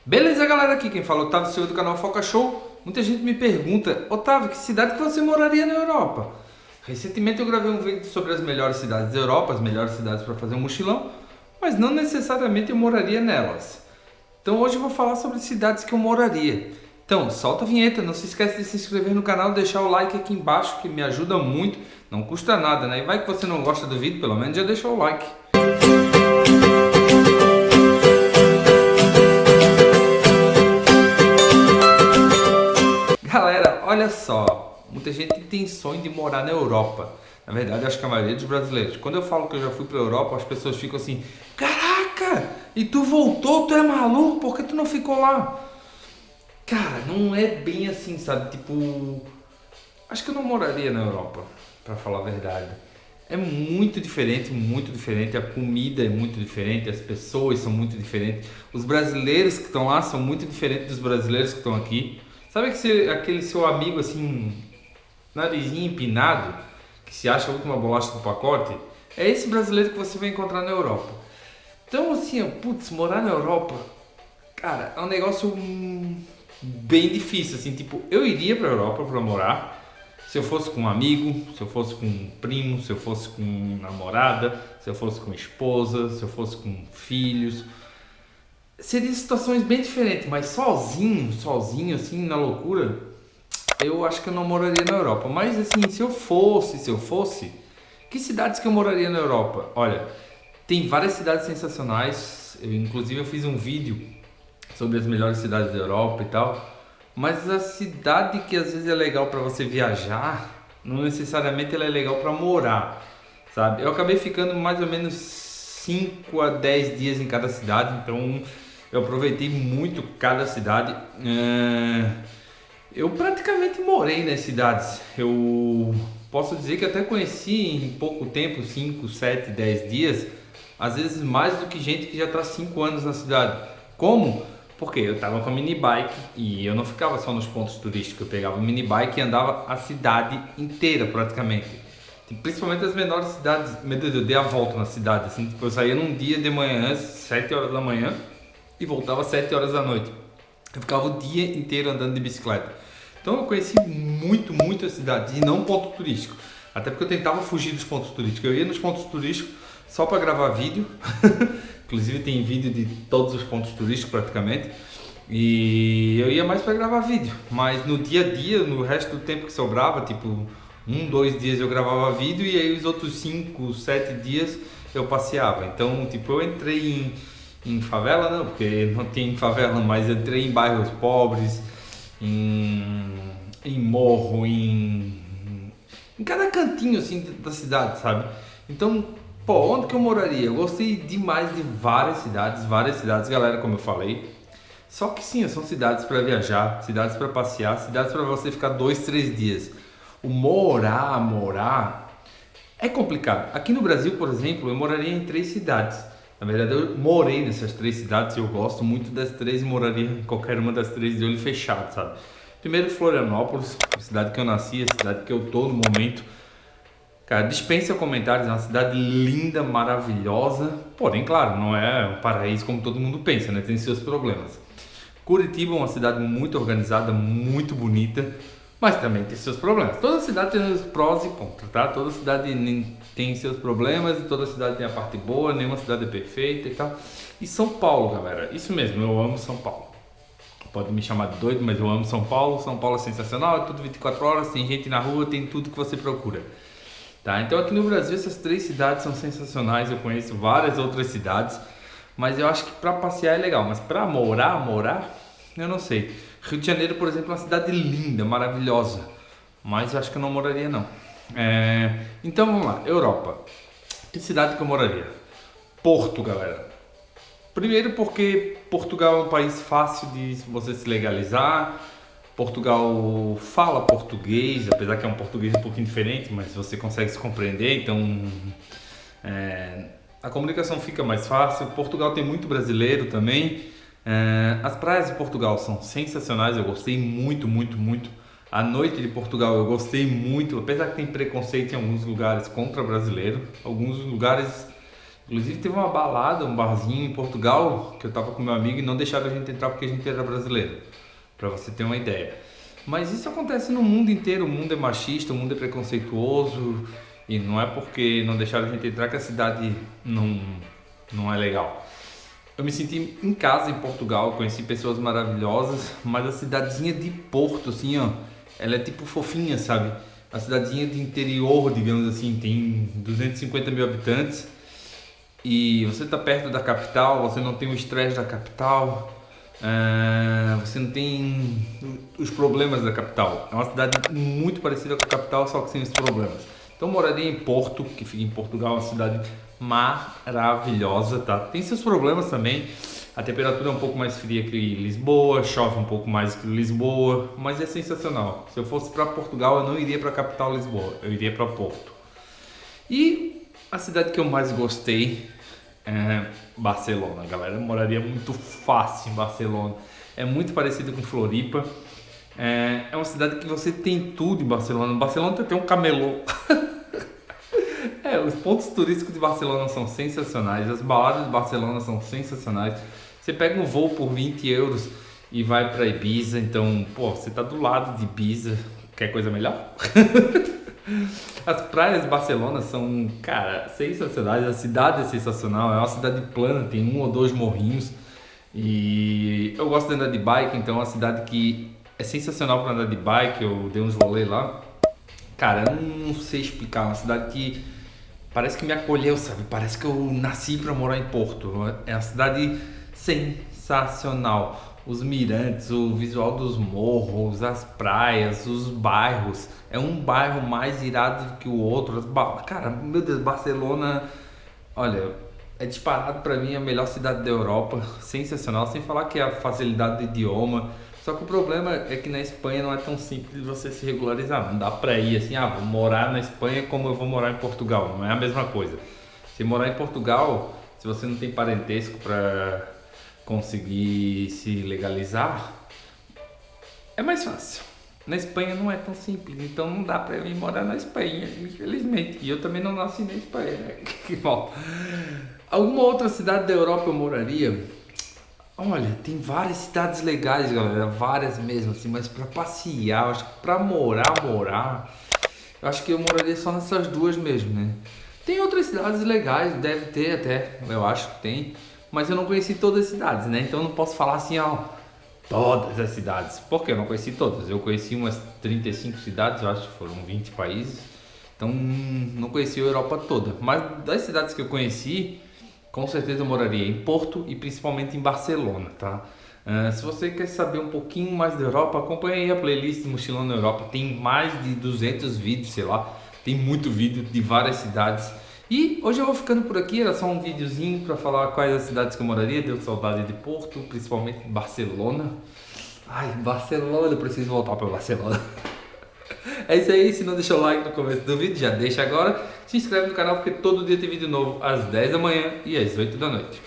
Beleza, galera? Aqui quem fala é o Otávio Silva do canal Foca Show. Muita gente me pergunta: Otávio, que cidade que você moraria na Europa? Recentemente eu gravei um vídeo sobre as melhores cidades da Europa, as melhores cidades para fazer um mochilão, mas não necessariamente eu moraria nelas. Então hoje eu vou falar sobre cidades que eu moraria. Então solta a vinheta, não se esquece de se inscrever no canal, deixar o like aqui embaixo que me ajuda muito, não custa nada, né? E vai que você não gosta do vídeo, pelo menos já deixa o like. Galera, olha só, muita gente tem sonho de morar na Europa. Na verdade, acho que a maioria dos brasileiros. Quando eu falo que eu já fui para a Europa, as pessoas ficam assim: caraca, e tu voltou? Tu é maluco? Por que tu não ficou lá? Cara, não é bem assim, sabe? Tipo, acho que eu não moraria na Europa, para falar a verdade. É muito diferente. A comida é muito diferente, as pessoas são muito diferentes. Os brasileiros que estão lá são muito diferentes dos brasileiros que estão aqui. Sabe aquele seu amigo assim, narizinho empinado, que se acha a última bolacha do pacote? É esse brasileiro que você vai encontrar na Europa. Então assim, putz, morar na Europa, cara, é um negócio bem difícil, assim, tipo, eu iria pra Europa pra morar, se eu fosse com um amigo, se eu fosse com um primo, se eu fosse com namorada, se eu fosse com esposa, se eu fosse com filhos. Seriam situações bem diferentes, mas sozinho, assim, na loucura, eu acho que eu não moraria na Europa. Mas assim, se eu fosse, que cidades que eu moraria na Europa? Olha, tem várias cidades sensacionais. Inclusive eu fiz um vídeo sobre as melhores cidades da Europa e tal. Mas a cidade que às vezes é legal para você viajar, não necessariamente ela é legal para morar, sabe? Eu acabei ficando mais ou menos 5 a 10 dias em cada cidade, então eu aproveitei muito cada cidade. Eu praticamente morei nas cidades. Eu posso dizer que até conheci em pouco tempo, 5, 7, 10 dias, às vezes mais do que gente que já está 5 anos na cidade. Como? Porque eu estava com a mini bike e eu não ficava só nos pontos turísticos, eu pegava a mini bike e andava a cidade inteira praticamente. Principalmente as menores cidades. Meu Deus, eu dei a volta na cidade, assim, tipo, eu saía num dia de manhã, 7 horas da manhã, e voltava às 7 horas da noite. Eu ficava o dia inteiro andando de bicicleta. Então eu conheci muito a cidade e não ponto turístico. Até porque eu tentava fugir dos pontos turísticos. Eu ia nos pontos turísticos só para gravar vídeo. Inclusive tem vídeo de todos os pontos turísticos praticamente. E eu ia mais para gravar vídeo. Mas no dia a dia, no resto do tempo que sobrava, tipo 2 dias eu gravava vídeo e aí os outros 5, 7 dias eu passeava. Então tipo, eu entrei em favela não, porque não tem favela, mas eu entrei em bairros pobres, em morro, em cada cantinho assim da cidade, sabe? Então, pô, onde que eu moraria? Eu gostei demais de várias cidades, galera, como eu falei. Só que sim, são cidades para viajar, cidades para passear, cidades para você ficar 2, 3 dias. O morar é complicado. Aqui no Brasil, por exemplo, eu moraria em 3 cidades. Na verdade, eu morei nessas 3 cidades e eu gosto muito das 3 e moraria em qualquer uma das 3 de olho fechado, sabe? Primeiro, Florianópolis, a cidade que eu nasci, a cidade que eu tô no momento. Cara, dispensa comentários, é uma cidade linda, maravilhosa. Porém, claro, não é um paraíso como todo mundo pensa, né? Tem seus problemas. Curitiba é uma cidade muito organizada, muito bonita, mas também tem seus problemas. Toda cidade tem os prós e contras, tá? Toda cidade tem seus problemas e toda cidade tem a parte boa, nenhuma cidade é perfeita e tal. E São Paulo, galera, isso mesmo, eu amo São Paulo. Pode me chamar de doido, mas eu amo São Paulo. São Paulo é sensacional, é tudo 24 horas, tem gente na rua, tem tudo que você procura. Tá? Então aqui no Brasil essas 3 cidades são sensacionais, eu conheço várias outras cidades, mas eu acho que para passear é legal, mas para morar, eu não sei. Rio de Janeiro, por exemplo, é uma cidade linda, maravilhosa, mas eu acho que eu não moraria não. Então vamos lá, Europa. Que cidade que eu moraria? Porto, galera. Primeiro porque Portugal é um país fácil de você se legalizar. Portugal fala português, apesar que é um português um pouquinho diferente, mas você consegue se compreender, então a comunicação fica mais fácil. Portugal tem muito brasileiro também. As praias de Portugal são sensacionais, eu gostei muito. A noite de Portugal eu gostei muito, apesar que tem preconceito em alguns lugares contra brasileiro. Alguns lugares Inclusive teve uma balada, um barzinho em Portugal, que eu tava com meu amigo e não deixaram a gente entrar porque a gente era brasileiro, pra você ter uma ideia. Mas isso acontece no mundo inteiro, o mundo é machista, o mundo é preconceituoso, e não é porque não deixaram a gente entrar que a cidade não é legal. Eu me senti em casa em Portugal, conheci pessoas maravilhosas, mas a cidadezinha de Porto, assim, ó, ela é tipo fofinha, sabe? A cidadezinha de interior, digamos assim, tem 250 mil habitantes e você está perto da capital, você não tem o estresse da capital, você não tem os problemas da capital. É uma cidade muito parecida com a capital, só que sem os problemas. Então eu moraria em Porto, que fica em Portugal, uma cidade maravilhosa, tá? Tem seus problemas também. A temperatura é um pouco mais fria que Lisboa, chove um pouco mais que Lisboa, mas é sensacional. Se eu fosse para Portugal, eu não iria para a capital Lisboa, eu iria para Porto. E a cidade que eu mais gostei é Barcelona, galera. Eu moraria muito fácil em Barcelona. É muito parecido com Floripa. É uma cidade que você tem tudo em Barcelona. Barcelona tem um camelô. Os pontos turísticos de Barcelona são sensacionais, as baladas de Barcelona são sensacionais. Você pega um voo por 20 euros e vai para Ibiza, então, pô, você tá do lado de Ibiza, quer coisa melhor? As praias de Barcelona são, cara, sensacionais, a cidade é sensacional, é uma cidade plana, tem um ou dois morrinhos e eu gosto de andar de bike, então é uma cidade que é sensacional para andar de bike, eu dei uns rolês lá. Cara, eu não sei explicar, uma cidade que parece que me acolheu, sabe? Parece que eu nasci para morar em Porto. É uma cidade sensacional. Os mirantes, o visual dos morros, as praias, os bairros. É um bairro mais irado que o outro. Cara, meu Deus, Barcelona, olha, é disparado para mim a melhor cidade da Europa. Sensacional, sem falar que é a facilidade do idioma. Só que o problema é que na Espanha não é tão simples você se regularizar. Não dá pra ir assim, vou morar na Espanha como eu vou morar em Portugal. Não é a mesma coisa. Se morar em Portugal, se você não tem parentesco para conseguir se legalizar, é mais fácil. Na Espanha não é tão simples, então não dá pra eu ir morar na Espanha, infelizmente. E eu também não nasci na Espanha, né? Que bom. Alguma outra cidade da Europa eu moraria? Olha, tem várias cidades legais, galera, várias mesmo, assim, mas pra passear, eu acho que pra morar, eu acho que eu moraria só nessas duas mesmo, né? Tem outras cidades legais, deve ter até, eu acho que tem, mas eu não conheci todas as cidades, né? Então eu não posso falar assim, todas as cidades, porque eu não conheci todas, eu conheci umas 35 cidades, eu acho que foram 20 países, então não conheci a Europa toda, mas das cidades que eu conheci, com certeza eu moraria em Porto e principalmente em Barcelona, tá? Se você quer saber um pouquinho mais da Europa, acompanhe aí a playlist Mochilão na Europa. Tem mais de 200 vídeos, sei lá. Tem muito vídeo de várias cidades. E hoje eu vou ficando por aqui, era só um videozinho para falar quais as cidades que eu moraria. Deu saudade de Porto, principalmente Barcelona. Ai, Barcelona, eu preciso voltar para Barcelona. É isso aí, se não deixou o like no começo do vídeo, já deixa agora. Se inscreve no canal porque todo dia tem vídeo novo às 10 da manhã e às 8 da noite.